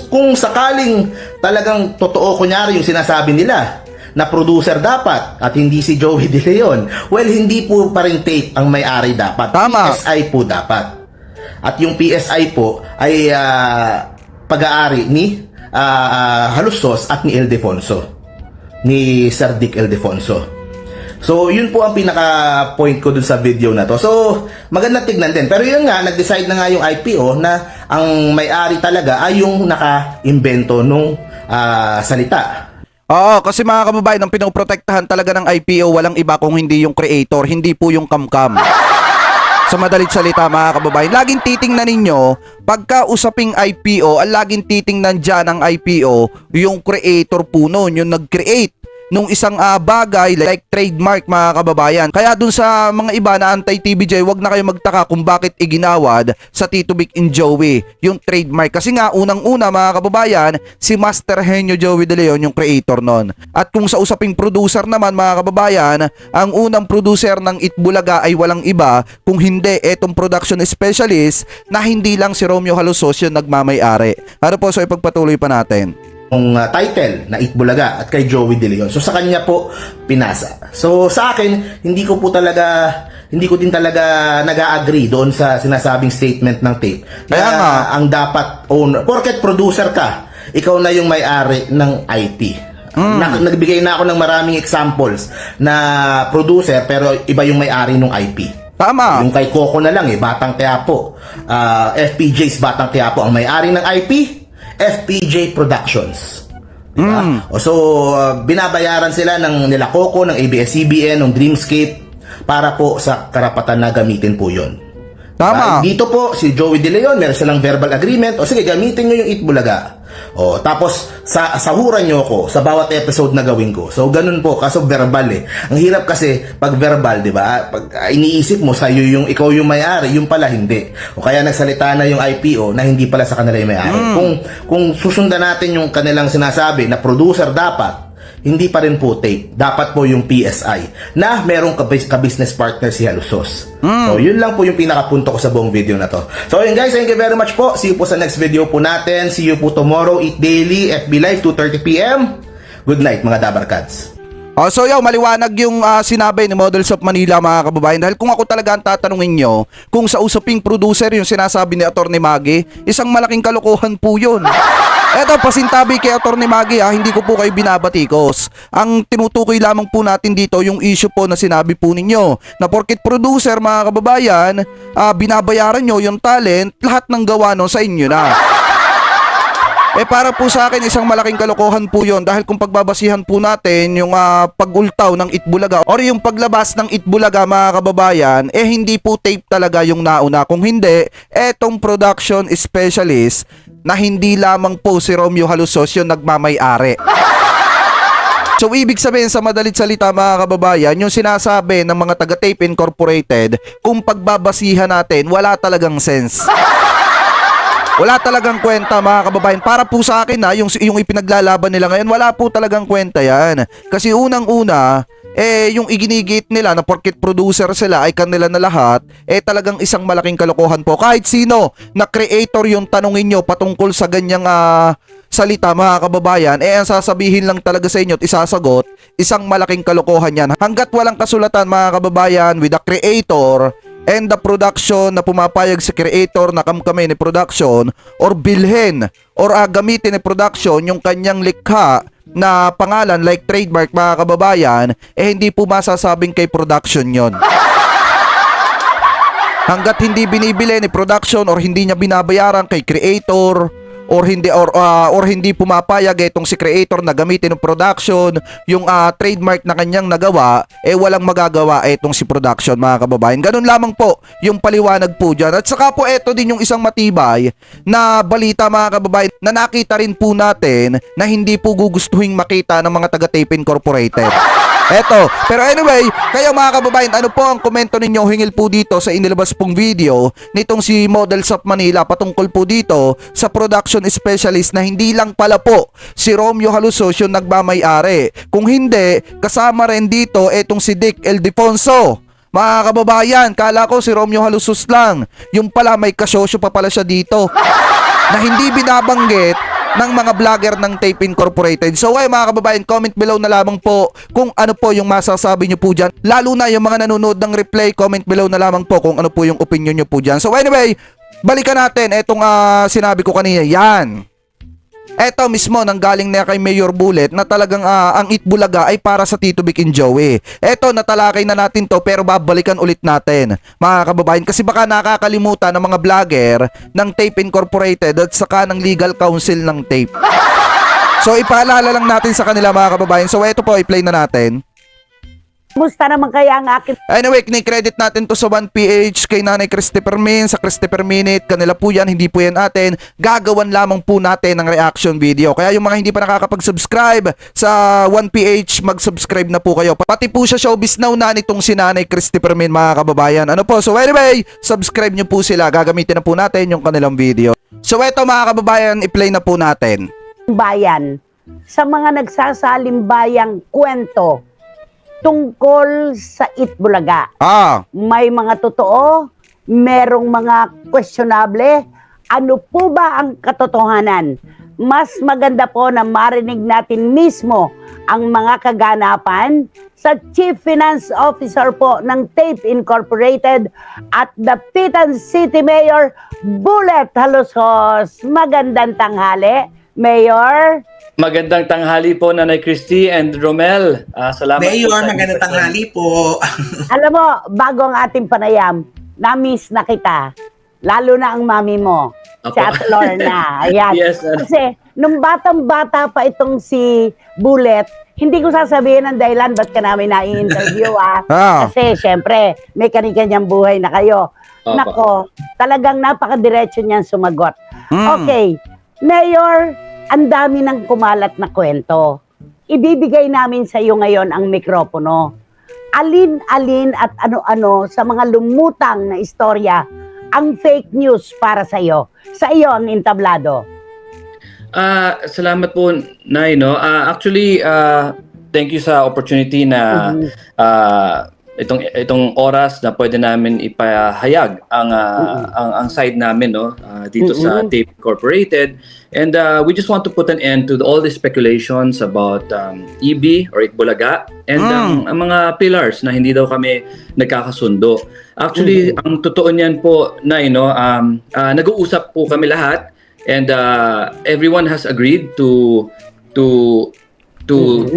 S3: Kung sakaling talagang totoo kunyari yung sinasabi nila na producer dapat at hindi si Joey De Leon, well, hindi po pa rin tape ang may-ari dapat.
S1: Tama.
S3: PSI po dapat. At yung PSI po ay pag-aari ni Halusos at ni Ildefonso, ni Sir Dick Ildefonso. So yun po ang pinaka-point ko dun sa video na to. So maganda tignan din. Pero yun nga, nag-decide na nga yung IPO na ang may-ari talaga ay yung naka-imbento nung salita.
S1: Oo, kasi mga kababayan, ang pinoprotektahan talaga ng IPO, walang iba kung hindi yung creator, hindi po yung kamkam. Sa madalit salita mga kababayan, laging titingnan ninyo, pagka usaping IPO, ang laging titingnan dyan ng IPO, yung creator po nun, yung nag-create nung isang bagay like trademark mga kababayan. Kaya dun sa mga iba na anti-TVJ, wag na kayo magtaka kung bakit iginawad sa Tito Vic and Joey yung trademark. Kasi nga unang-una mga kababayan, si Master Henyo Joey De Leon yung creator nun. At kung sa usaping producer naman mga kababayan, ang unang producer ng Itbulaga ay walang iba kung hindi etong production specialist na hindi lang si Romeo Halusos yung nagmamay-ari. Ano po, so ipagpatuloy pa natin
S3: yung title na Itbulaga at kay Joey De Leon. So sa kanya po pinasa. So sa akin, hindi ko din talaga nag-agree doon sa sinasabing statement ng tape.
S1: Kaya nga,
S3: ang dapat owner, porket producer ka, ikaw na yung may-ari ng IP. Nagbigay na ako ng maraming examples na producer pero iba yung may-ari ng IP.
S1: Tama.
S3: Yung kay Coco na lang Batang Quiapo. FPJ's Batang Quiapo ang may-ari ng IP, FPJ Productions. Diba? So, binabayaran sila ng nila Coco, ng ABS-CBN, ng Dreamscape para po sa karapatan na gamitin po yun.
S1: Tama.
S3: Dito po, si Joey De Leon, meron silang verbal agreement. O sige, gamitin nyo yung Eat Bulaga. O, tapos, sahuran nyo ko sa bawat episode na gawin ko. So, ganun po, kaso verbal Ang hirap kasi, pag verbal, di ba? Pag iniisip mo, sa'yo yung, ikaw yung may-ari, yung pala hindi. O kaya nagsalita na yung IPO na hindi pala sa kanila yung may-ari. Kung susundan natin yung kanilang sinasabi na producer dapat, hindi pa rin po tape. Dapat po yung PSI na merong ka-business partner si Halusos. So, yun lang po yung pinakapunto ko sa buong video na to. So, yun guys, thank you very much po. See you po sa next video po natin. See you po tomorrow, Eat Daily, FB Live, 2:30 PM. Good night, mga Dabarkads.
S1: So maliwanag yung sinabi ni Models of Manila, mga kababayan. Dahil kung ako talaga ang tatanungin nyo, kung sa usaping producer yung sinasabi ni Atty. Maggie, isang malaking kalokohan po yun. Eto, pasintabi kay Atty. Maggie, hindi ko po kayo binabatikos. Ang tinutukoy lamang po natin dito yung issue po na sinabi po ninyo na porket producer, mga kababayan, binabayaran nyo yung talent, lahat ng gawa no sa inyo na. Para po sa akin isang malaking kalokohan po yon, dahil kung pagbabasihan po natin yung pag-ultaw ng Itbulaga or yung paglabas ng Itbulaga, mga kababayan, hindi po tape talaga yung nauna. Kung hindi, etong production specialist na hindi lamang po si Romeo Halusos yung nagmamay-ari. So ibig sabihin sa madalit salita, mga kababayan, yung sinasabi ng mga taga-Tape Incorporated, kung pagbabasihan natin, wala talagang sense. Wala talagang kwenta, mga kababayan. Para po sa akin yung ipinaglalaban nila ngayon, wala po talagang kwenta yan. Kasi unang-una, yung iginigit nila na porket producer sila ay kanila na lahat, talagang isang malaking kalokohan po. Kahit sino na creator yung tanungin nyo patungkol sa ganyang salita, mga kababayan, ang sasabihin lang talaga sa inyo at isasagot, isang malaking kalokohan yan. Hanggat walang kasulatan, mga kababayan, with the creator and the production na pumapayag sa creator na kamkamay ni production or bilhin or gamitin ni production yung kanyang likha na pangalan like trademark, mga kababayan, hindi po masasabing kay production yon. Hanggat hindi binibili ni production or hindi niya binabayaran kay creator or hindi pumapayag itong si creator na gamitin ng production yung trademark na kanyang nagawa, walang magagawa itong si production, mga kababayan. Ganun lamang po yung paliwanag po dyan. At saka po ito din yung isang matibay na balita, mga kababayan, na nakita rin po natin na hindi po gugustuhin makita ng mga taga-Tape Incorporated. Eto, pero anyway, kayo, mga kababayan, ano po ang komento ninyo hingil po dito sa inilabas pong video nitong si Models of Manila patungkol po dito sa production specialist na hindi lang pala po si Romeo Halusos yung nagmamay-ari. Kung hindi, kasama rin dito etong si Dick Ildefonso. Mga kababayan, kala ko si Romeo Halusos lang. Yung pala may kasosyo pa pala siya dito na hindi binabanggit ng mga vlogger ng Tape Incorporated. So mga kababayan, comment below na lamang po kung ano po yung masasabi nyo po dyan. Lalo na yung mga nanonood ng replay, comment below na lamang po kung ano po yung opinion nyo po dyan. So anyway, balikan natin etong sinabi ko kanina. Yan. Eto mismo nanggaling na kay Mayor Bullet na talagang ang Itbulaga ay para sa Tito Vic and Joey. Eto, natalakay na natin to pero babalikan ulit natin, mga kababayan, kasi baka nakakalimutan ng mga vlogger ng Tape Incorporated at saka ng Legal Counsel ng Tape. So ipaalala lang natin sa kanila, mga kababayan. So eto po, i-play na natin.
S4: Musta naman kaya ang akin?
S1: Anyway, kini-credit natin to sa 1PH kay Nanay Christopher Min, sa Christopher Minute. Kanila po yan, hindi po yan atin. Gagawan lamang po natin ng reaction video. Kaya yung mga hindi pa nakakapag-subscribe sa 1PH, mag-subscribe na po kayo. Pati po siya Showbiz Now na nitong si Nanay Christopher Min, mga kababayan. Ano po? So anyway, subscribe nyo po sila. Gagamitin na po natin yung kanilang video. So eto, mga kababayan, i-play na po natin.
S4: Bayan, sa mga nagsasalimbahang kwento tungkol sa Itbulaga. May mga totoo, merong mga questionable. Ano po ba ang katotohanan? Mas maganda po na marinig natin mismo ang mga kaganapan sa Chief Finance Officer po ng Tape Incorporated at Dapitan City Mayor Bullet Halusos. Magandang tanghali, Mayor,
S5: Magandang tanghali po, Nanay Christy and Romel. Salamat
S6: Mayor,
S5: po sa
S6: magandang
S5: invitation.
S6: tanghali po.
S4: alam mo, bago ang ating panayam, na-miss na kita. Lalo na ang mami mo, si
S5: Apo.
S4: Ate Lorna. Ayan.
S5: Yes, sir.
S4: Kasi, nung batang-bata pa itong si Bullet, hindi ko sasabihin ang dahilan ba't ka namin nai-interview, Kasi, syempre, may kanya-kanyang buhay na kayo.
S5: Opo.
S4: Nako, talagang napakadiretso niyan sumagot.
S1: Mm.
S4: Okay, Mayor, ang dami ng kumalat na kwento. Ibibigay namin sa iyo ngayon ang mikropono. Alin-alin at ano-ano sa mga lumutang na istorya ang fake news para sa iyo. Sa iyo ang entablado.
S5: Salamat po, Nay. No? Actually, thank you sa opportunity na itong oras na pwede namin ipahayag ang side namin, no, dito sa Tape Incorporated. And we just want to put an end to all the speculations about EB or Itbulaga and ang mga pillars na hindi daw kami nagkakasundo. Actually, ang totoo niyan po, Nay, no, nag-uusap po kami lahat and everyone has agreed to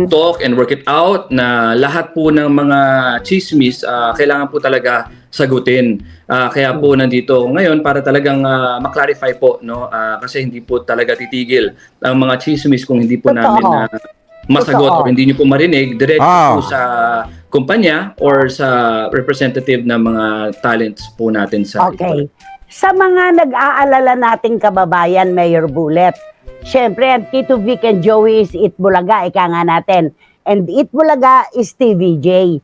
S5: talk and work it out na lahat po ng mga chismis kailangan po talaga sagutin. Kaya po nandito ako ngayon para talagang ma-clarify po, no, kasi hindi po talaga titigil ang mga chismis kung hindi po namin masagot o hindi niyo po marinig diretso po sa kumpanya or sa representative ng mga talents po natin sa
S4: Okay. Sa mga nag-aalala nating kababayan, Mayor Bullet, syempre, ang Tito Vic and Joey is Itbulaga, ika nga natin. And Itbulaga is TVJ.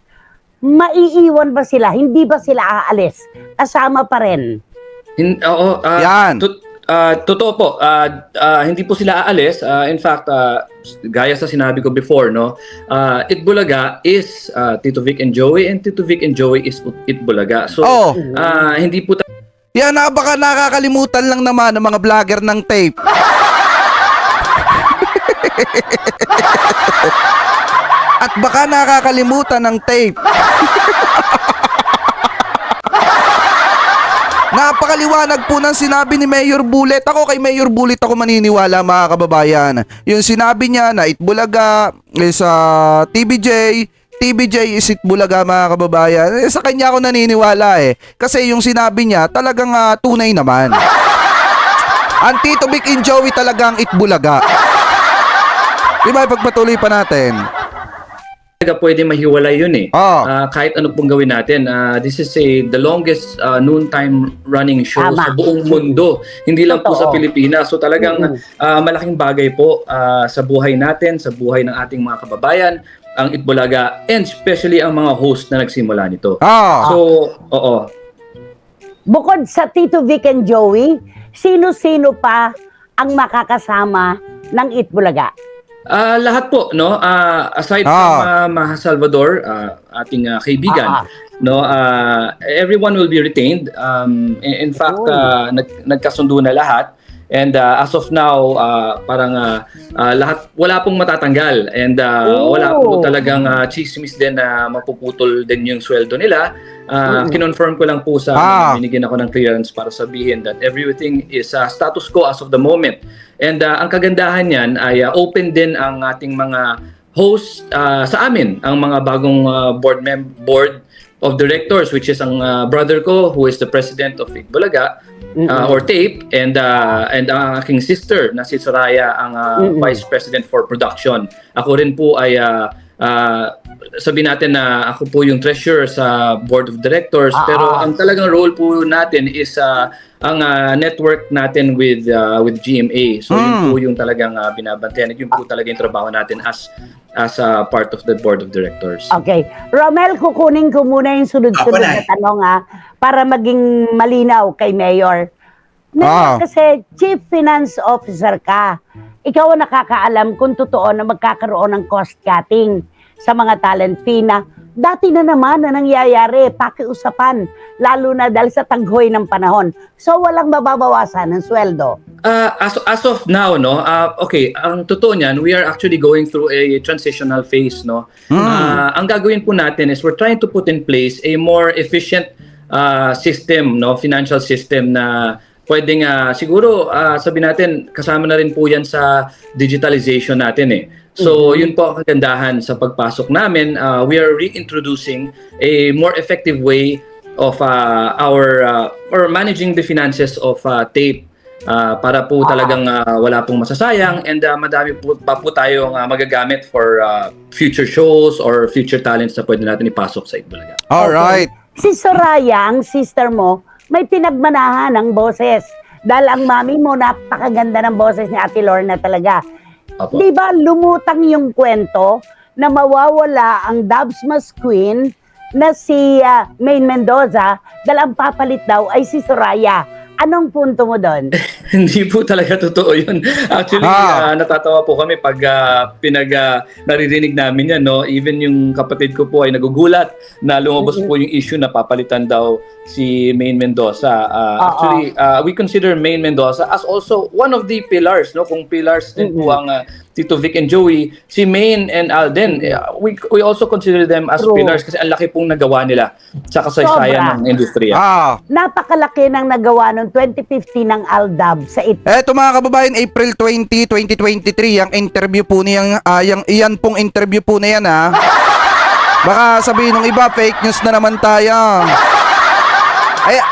S4: Maiiwan ba sila? Hindi ba sila aalis? Kasama pa rin.
S5: Oo,
S1: Yan.
S5: Totoo po. Hindi po sila aalis. In fact, gaya sa sinabi ko before, no, Itbulaga is Tito Vic and Joey and Tito Vic and Joey is Itbulaga. So, hindi po
S1: Yan, baka nakakalimutan lang naman ng mga vlogger ng tape. At baka nakakalimutan ng tape. Napakaliwanag po ng sinabi ni Mayor Bullet. Ako kay Mayor Bullet ako maniniwala, mga kababayan. Yung sinabi niya na Itbulaga is TVJ is Itbulaga, mga kababayan. Sa kanya ako naniniwala Kasi yung sinabi niya talagang tunay naman. Ang Tito Vic and Joey talagang Itbulaga. Diba, ipagpatuloy pa natin.
S5: talaga pwede mahiwalay yun kahit ano pong gawin natin. This is the longest noontime running show sa buong mundo. Hindi lang po sa Pilipinas. So talagang malaking bagay po sa buhay natin, sa buhay ng ating mga kababayan, ang Itbulaga, and especially ang mga host na nagsimula nito. So, oo.
S4: Bukod sa Tito Vic and Joey, sino-sino pa ang makakasama ng Itbulaga?
S5: Lahat po, no? Aside from Maha Salvador, ating kaibigan, no? Everyone will be retained. In fact, nagkasundo na lahat. And as of now, parang lahat, wala pong matatanggal. And wala po talagang chismis din na mapuputol din yung sweldo nila. Kinonfirm ko lang po sa binigyan ako ng clearance para sabihin that everything is status quo as of the moment. And ang kagandahan niyan ay open din ang ating mga hosts sa amin, ang mga bagong board of directors, which is ang brother ko who is the president of Itbulaga or Tape, and ang aking sister na si Soraya ang vice president for production. Ako rin po ay sabi natin na ako po yung treasurer sa board of directors, pero ang talagang role po natin is ang network natin with GMA. So yun po yung talagang binabantayan at yun po talaga yung trabaho natin as part of the board of directors.
S4: Okay. Romel, kukunin ko muna yung sunod-sunod na tanong para maging malinaw kay Mayor. Mayor, kasi Chief Finance Officer ka. Ikaw ang nakakaalam kung totoo na magkakaroon ng cost cutting sa mga talent fee na dati na naman na nangyayari, pakiusapan, lalo na dahil sa taghoy ng panahon. So walang mababawasan ng sweldo.
S5: As of now, no, okay, ang totoo niyan, we are actually going through a transitional phase, no. Ang gagawin po natin is we're trying to put in place a more efficient system, no, financial system na pwedeng siguro sabi natin kasama na rin po yan sa digitalization natin eh. So yun po ang kagandahan sa pagpasok namin. We are reintroducing a more effective way of our or managing the finances of tape para po talagang wala pong masasayang, and madami po pa po tayong magagamit for future shows or future talents na pwede natin ipasok sa Itbulaga.
S1: Alright.
S4: Si Soraya, ang sister mo, may pinagmanahan ng boses. Dahil ang mami mo, napakaganda ng boses ni Ate Lorna talaga.
S5: Apo.
S4: Di ba lumutang yung kwento na mawawala ang Dubsmas Queen na si Maine Mendoza dahil ang papalit daw ay si Soraya. Anong punto mo doon?
S5: Hindi po talaga totoo yun. Actually, natatawa po kami pag naririnig namin yan. No? Even yung kapatid ko po ay nagugulat na lumabas po yung issue na papalitan daw si Maine Mendoza. Actually, we consider Maine Mendoza as also one of the pillars. No? Kung pillars din po ang Tito Vic and Joey, si Maine and Alden, we also consider them as pillars kasi ang laki pong nagawa nila sa kasaysayan ng industriya.
S4: Napakalaki ng nagawa noong 2015 ng Aldab sa
S1: Eto mga kababayan, April 20, 2023, ang interview po niyang, iyan pong interview po na yan Baka sabihin ng iba, fake news na naman tayo.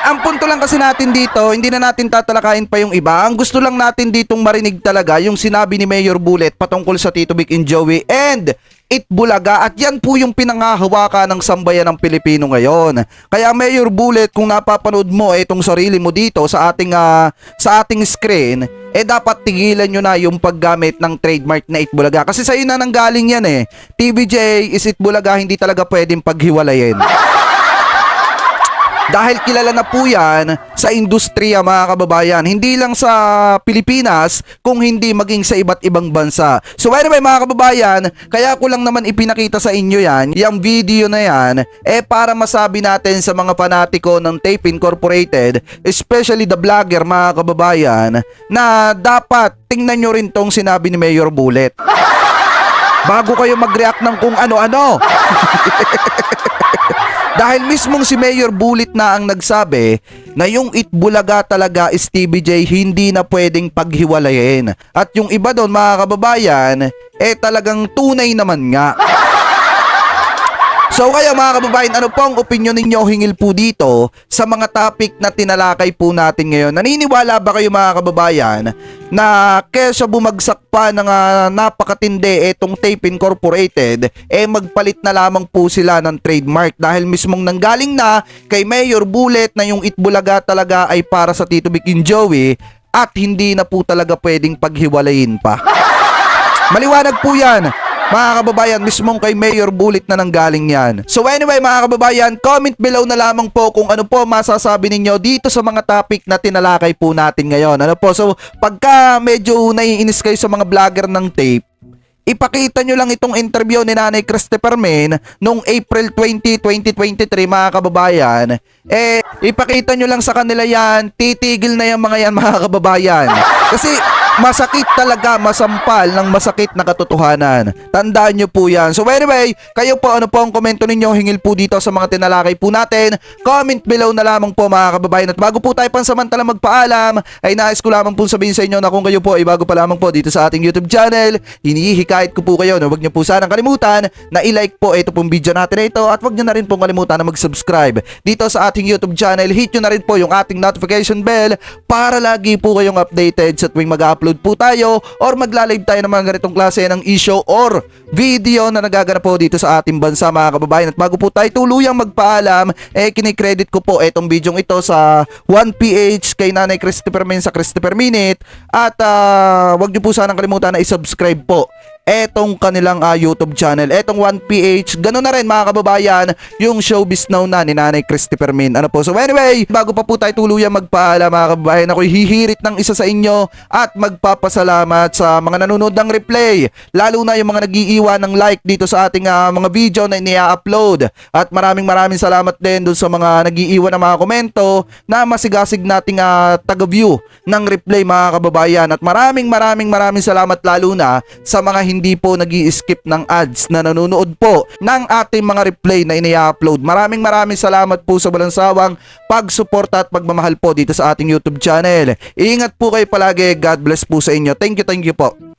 S1: Ang punto lang kasi natin dito, hindi na natin tatalakayin pa yung iba. Ang gusto lang natin ditong marinig talaga yung sinabi ni Mayor Bullet patungkol sa Tito Vic and Joey and Itbulaga, at yan po yung pinangahawakan ng sambayan ng Pilipino ngayon. Kaya Mayor Bullet, kung napapanood mo itong sarili mo dito sa ating screen, dapat tigilan nyo na yung paggamit ng trademark na Itbulaga. Kasi sa'yo na nanggaling yan TVJ is Itbulaga, hindi talaga pwedeng paghiwalayin. Dahil kilala na po yan sa industriya mga kababayan, hindi lang sa Pilipinas, kung hindi maging sa iba't ibang bansa. So anyway mga kababayan, kaya ko lang naman ipinakita sa inyo yan, yung video na yan, para masabi natin sa mga panatiko ng Tape Incorporated, especially the vlogger mga kababayan, na dapat tingnan nyo rin tong sinabi ni Mayor Bullet. Bago kayo mag-react ng kung ano-ano. Dahil mismong si Mayor Bullet na ang nagsabi na yung Itbulaga talaga is TVJ hindi na pwedeng paghiwalayin. At yung iba doon mga kababayan, talagang tunay naman nga. So kaya mga kababayan, ano po ang opinion ninyo hingil po dito sa mga topic na tinalakay po natin ngayon? Naniniwala ba kayo mga kababayan na kesa bumagsak pa ng napakatindi itong Tape Incorporated, magpalit na lamang po sila ng trademark dahil mismong nanggaling na kay Mayor Bullet na yung Itbulaga talaga ay para sa Tito Vic and Joey at hindi na po talaga pwedeng paghiwalayin pa. Maliwanag po yan mga kababayan, mismong kay Mayor Bullet na nanggaling yan. So anyway mga kababayan, comment below na lamang po kung ano po masasabi ninyo dito sa mga topic na tinalakay po natin ngayon. Ano po, so pagka medyo naiinis kayo sa mga vlogger ng tape, ipakita nyo lang itong interview ni Nanay Christopher Min noong April 20, 2023 mga kababayan. Ipakita nyo lang sa kanila yan, titigil na yung mga yan mga kababayan. Kasi masakit talaga, masampal ng masakit na katotohanan. Tandaan nyo po yan. So anyway, kayo po, ano po ang komento ninyo hingil po dito sa mga tinalakay po natin? Comment below na lamang po mga kababayan. At bago po tayo pansamantala magpaalam, ay nais ko lamang po sabihin sa inyo na kung kayo po ay bago pa lamang po dito sa ating YouTube channel, hinihikayat ko po kayo na huwag nyo po sanang kalimutan na i-like po ito pong video natin na ito at huwag nyo na rin pong kalimutan na mag-subscribe dito sa ating YouTube channel. Hit nyo na rin po yung ating notification bell para lagi po kayong updated sa tuwing mag-upload po tayo or magla-live tayo ng mga ganitong klase ng issue or video na nagaganap po dito sa ating bansa mga kababayan. At bago po tayo tuluyang magpaalam, kinikredit ko po itong video ito sa 1PH kay Nanay Christopher Min sa Christopher Minute at wag niyo po sanang kalimutan na i-subscribe po etong kanilang YouTube channel, etong 1PH. Ganun na rin mga kababayan yung Showbiz Now na ni Nanay Christopher Min. Ano po, so anyway, bago pa po tayo tuluyang magpaalam mga kababayan, ako'y hihirit ng isa sa inyo at magpapasalamat sa mga nanonood ng replay, lalo na yung mga nag-iiwan ng like dito sa ating mga video na inia-upload. At maraming salamat din dun sa mga nag-iiwan ng mga komento na masigasig nating taga-view ng replay mga kababayan. At maraming salamat lalo na sa mga hindi po nag-i-skip ng ads, na nanonood po ng ating mga replay na ini-upload. Maraming salamat po sa walang sawang pagsuporta at pagmamahal po dito sa ating YouTube channel. Iingat po kayo palagi. God bless po sa inyo. Thank you po.